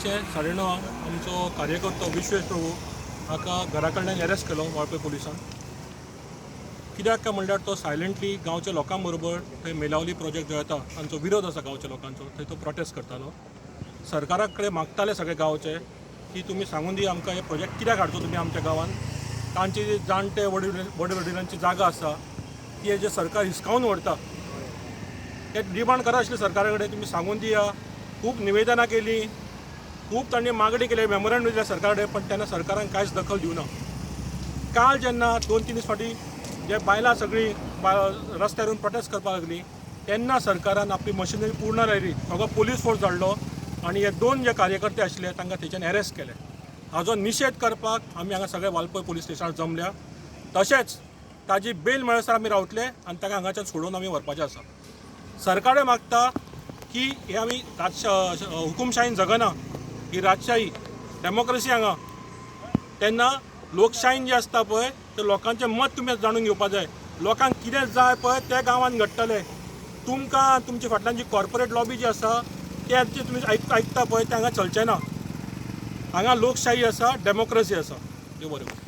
रातचे 9:30 आमचो कार्यकर्तो विश्वेश प्रभू हाका घरा कडल्यान अरेस्ट केलो वाळपय पुलिसान. कित्याक काय म्हणल्यार तो सायलंटली गांवच्या लोकां बरोबर थंय मेलावली प्रोजेक्ट जो येता तांचो विरोध आसा गांवच्या लोकांचो, थंय तो प्रोटेस्ट करतालो. सरकारा कडेन मागताले सगळे गांवचे की तुमी सांगून दी आमकां हे प्रोजेक्ट कित्याक हाडचो तुमी आमच्या गांवांत. तांचे जे जाणटे वडीलधाऱ्यांची जागा आसा ती हेजे सरकार हिसकावून व्हरता. ते डिमांड करा आशिल्ले सरकारा कडेन तुमी सांगून दिया. खूब निवेदनां केली, खूब तांणी मागणी केली, मेमोरंडम दिल्या सरकारा कडेन, पण तेन्ना सरकारान कांयच दखल दिवना. काल जेन्ना 2-3 दीस फाटीं जे बायलां सगळीं रस्त्यार येवन प्रोटेस्ट करपाक लागली तेन्ना सरकारान आपली मशिनरी पूर्ण लायली, सगळो पुलीस फोर्स धाडलो आनी हे 2 जे कार्यकर्ते आशिल्ले तांकां थंयच्यान अरेस्ट केले. हाजो निशेध करपाक आमी हांगा सगळे वालपय पुलीस स्टेशनार जमल्या. तशेंच ताजी बेल मेळसर आमी रावतले आनी ताका हांगाच्यान सोडून आमी व्हरपाचें आसा. सरकारा मागता की हे आमी हुकुमशायेन जगना, ही राजशाही डेमोक्रेसी हांगा. तेन्ना लोकशायेन जे आसता पळय ते लोकांचें मत तुमी जाणून घेवपाक जाय. लोकांक कितें जाय पळय ते गांवांत घडटलें. तुमकां तुमचे फाटल्यान जी कॉर्पोरेट लॉबी जी आसा ते तुमी आयकता पळय ते हांगा चलचें ना. हांगा लोकशाही आसा, डेमोक्रेसी आसा. देव बरें करूं.